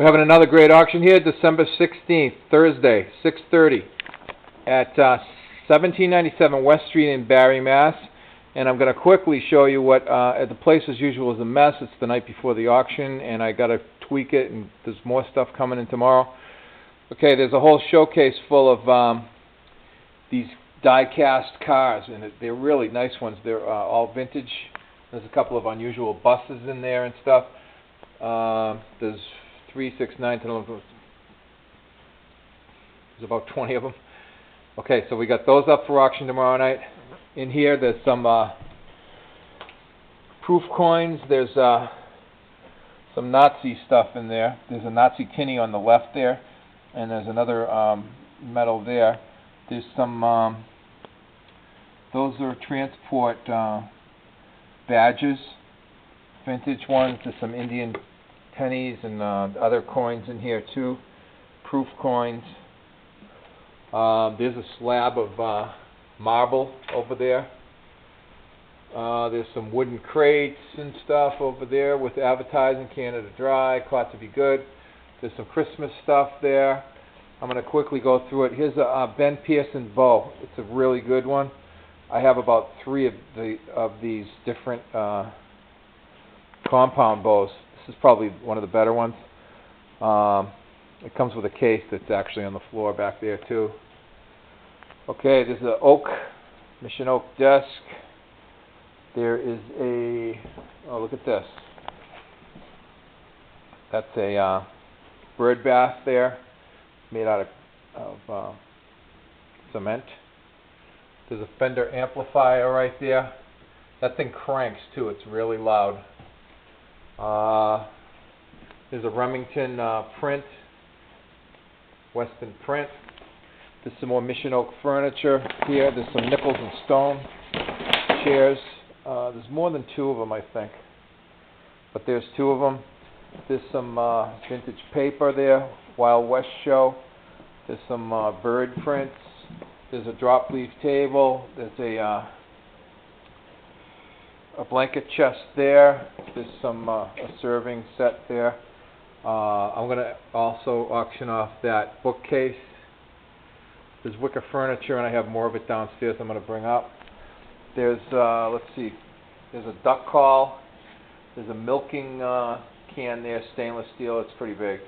We're having another great auction here, December 16th, Thursday, 6:30 at 1797 West Street in Barre, Mass. And I'm going to quickly show you what, the place as usual is a mess. It's the night before the auction, and I got to tweak it, and there's more stuff coming in tomorrow. Okay, there's a whole showcase full of these die-cast cars, and they're really nice ones. They're all vintage. There's a couple of unusual buses in there and stuff. There's 3, 6, 9, 10, 11, there's about 20 of them. Okay, so we got those up for auction tomorrow night. In here, there's some proof coins. There's some Nazi stuff in there. There's a Nazi tinny on the left there, and there's another metal there. There's some, those are transport badges, vintage ones. There's some Indian pennies and other coins in here too, proof coins. There's a slab of marble over there. There's some wooden crates and stuff over there with advertising, Canada Dry, caught to be good. There's some Christmas stuff there. I'm going to quickly go through it. Here's a Ben Pearson bow. It's a really good one. I have about 3 of these different compound bows. This is probably one of the better ones. It comes with a case that's actually on the floor back there too. Okay, there's an oak, mission oak desk. There is a, oh look at this. That's a bird bath there, made out of cement. There's a Fender amplifier right there. That thing cranks too, it's really loud. There's a Remington print, Weston print. There's some more mission oak furniture here. There's some nickels and stone chairs. There's more than 2 of them, I think. But there's 2 of them. There's some vintage paper there, Wild West show. There's some bird prints. There's a drop leaf table. There's a blanket chest there. There's some a serving set there. I'm going to also auction off that bookcase. There's wicker furniture, and I have more of it downstairs I'm going to bring up. There's, let's see, there's a duck call. There's a milking can there, stainless steel. It's pretty big.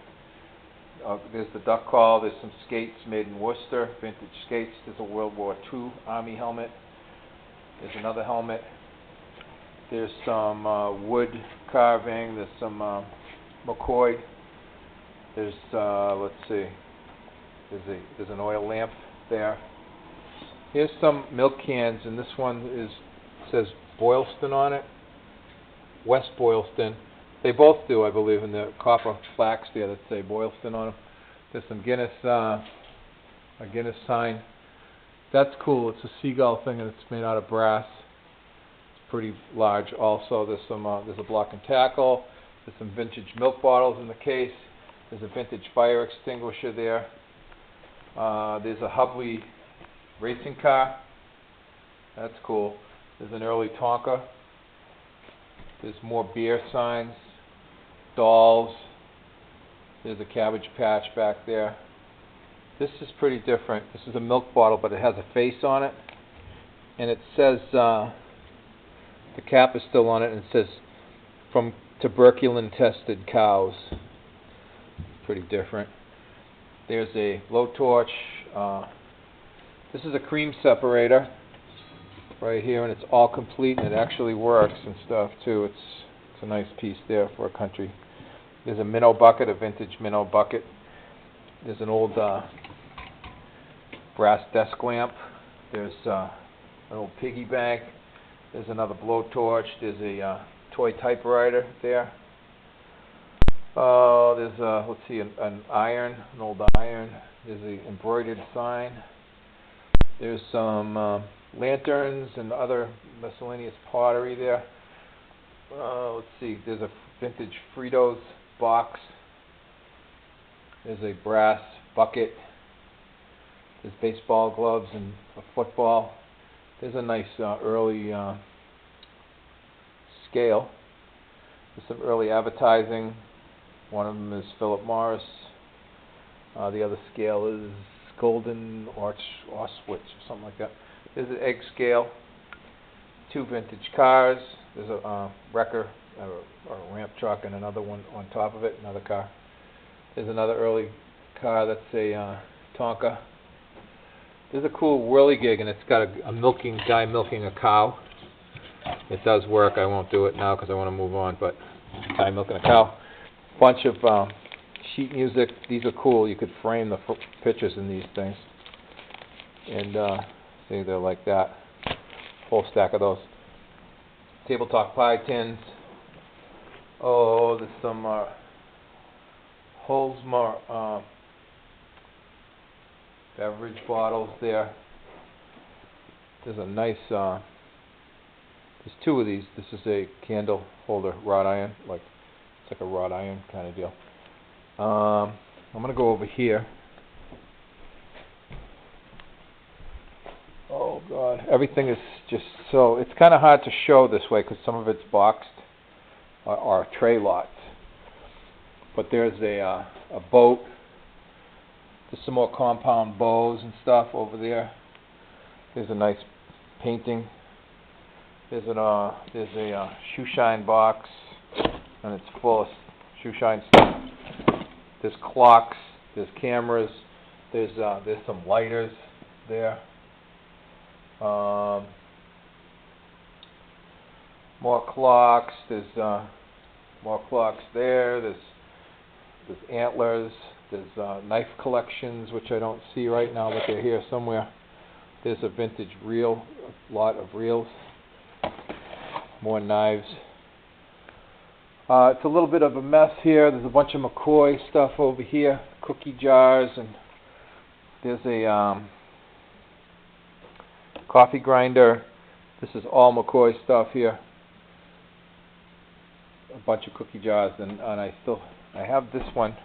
There's the duck call. There's some skates made in Worcester, vintage skates. There's a World War II Army helmet. There's another helmet. There's some wood carving. There's some McCoy. There's, let's see, there's an oil lamp there. Here's some milk cans, and this one says Boylston on it. West Boylston. They both do, I believe, in the copper plaques there that say Boylston on them. There's some Guinness, a Guinness sign. That's cool. It's a seagull thing, and it's made out of brass. It's pretty large. Also, there's some, there's a block and tackle. There's some vintage milk bottles in the case. There's a vintage fire extinguisher there. There's a Hubley racing car. That's cool. There's an early Tonka. There's more beer signs, dolls. There's a Cabbage Patch back there. This is pretty different. This is a milk bottle, but it has a face on it. And it says, the cap is still on it, and it says, from tuberculin-tested cows. Pretty different. There's a blowtorch. This is a cream separator right here, and it's all complete, and it actually works and stuff too. It's a nice piece there for a country. There's a minnow bucket, a vintage minnow bucket. There's an old brass desk lamp. There's an old piggy bank. There's another blowtorch. There's a toy typewriter there. There's a, let's see, an iron, an old iron. There's an embroidered sign. There's some lanterns and other miscellaneous pottery there. Let's see, there's a vintage Fritos box. There's a brass bucket. There's baseball gloves and a football. There's a nice early scale. There's some early advertising One of them is Philip Morris. The other scale is Golden Auschwitz or something like that. There's an egg scale. 2 vintage cars. There's a wrecker or a ramp truck and another one on top of it, another car. There's another early car that's a Tonka. There's a cool whirligig, and it's got a guy milking a cow. It does work. I won't do it now because I want to move on, but guy milking a cow. Bunch of sheet music. These are cool. You could frame the pictures in these things. And see, they're like that. Whole stack of those. Tabletop pie tins. Oh, there's some Holzmar beverage bottles there. There's a nice, there's 2 of these. This is a candle holder, wrought iron, it's like a wrought iron kind of deal. I'm going to go over here. Oh God, everything is just so, it's kind of hard to show this way because some of it's boxed or tray lots. But there's a boat. There's some more compound bows and stuff over there. There's a nice painting. There's a shoe shine box, and it's full of shoe shine stuff. There's clocks. There's cameras. There's some lighters there. More clocks. There's more clocks there. There's antlers. There's knife collections, which I don't see right now, but they're here somewhere. There's a vintage reel, a lot of reels. More knives. It's a little bit of a mess here. There's a bunch of McCoy stuff over here, cookie jars, and there's a coffee grinder. This is all McCoy stuff here. A bunch of cookie jars, and I have this one.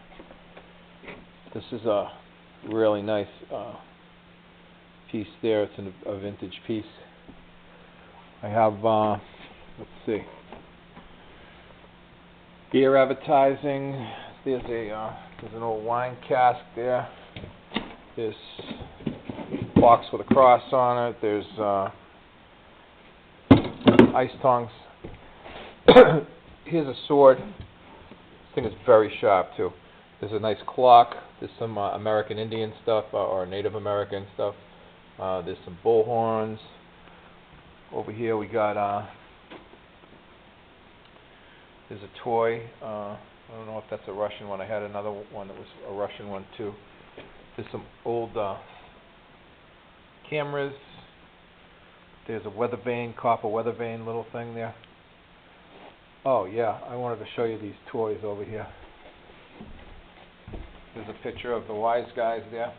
This is a really nice piece there. It's a vintage piece. I have, let's see, beer advertising. There's an old wine cask there. There's a box with a cross on it. There's ice tongs. Here's a sword. This thing is very sharp too. There's a nice clock. There's some American Indian stuff or Native American stuff. There's some bullhorns. Over here we got there's a toy. I don't know if that's a Russian one. I had another one that was a Russian one too. There's some old cameras. There's a weather vane, copper weather vane little thing there. Oh yeah, I wanted to show you these toys over here. There's a picture of the wise guys there.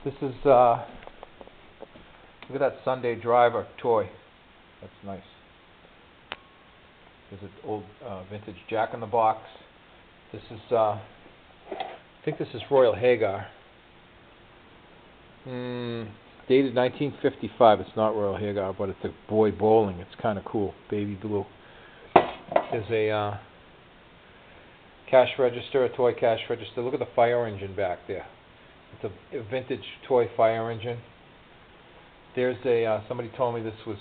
This is, look at that Sunday Driver toy. That's nice. There's an old vintage Jack in the Box. This is, I think this is Royal Hagar. Dated 1955. It's not Royal Hagar, but it's a boy bowling. It's kind of cool. Baby blue. There's a cash register, a toy cash register. Look at the fire engine back there. It's a vintage toy fire engine. There's a, somebody told me this was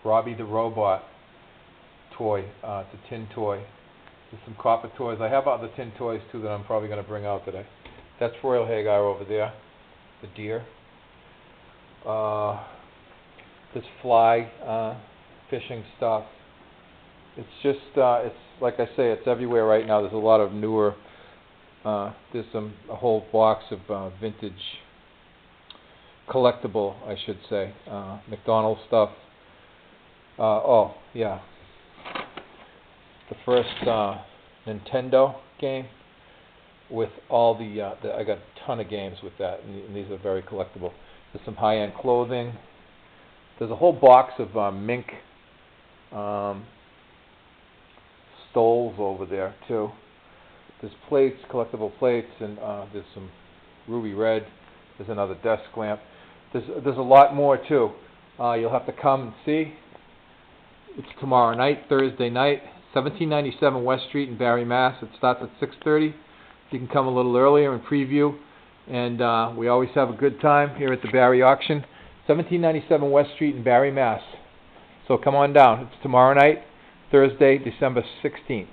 Robbie the Robot toy. It's a tin toy. There's some copper toys. I have other tin toys too that I'm probably going to bring out today. That's Royal Hagar over there, the deer. This fly fishing stuff. It's just, it's like I say, it's everywhere right now. There's a lot of newer, there's a whole box of vintage collectible, I should say, McDonald's stuff. Oh, yeah. The first Nintendo game with all I got a ton of games with that, and these are very collectible. There's some high-end clothing. There's a whole box of mink stoles over there too. There's plates, collectible plates, and there's some ruby red. There's another desk lamp. There's a lot more too. You'll have to come and see. It's tomorrow night, Thursday night, 1797 West Street in Barre, Mass. It starts at 6:30. You can come a little earlier and preview. And we always have a good time here at the Barre auction. 1797 West Street in Barre, Mass. So come on down. It's tomorrow night, Thursday, December 16th.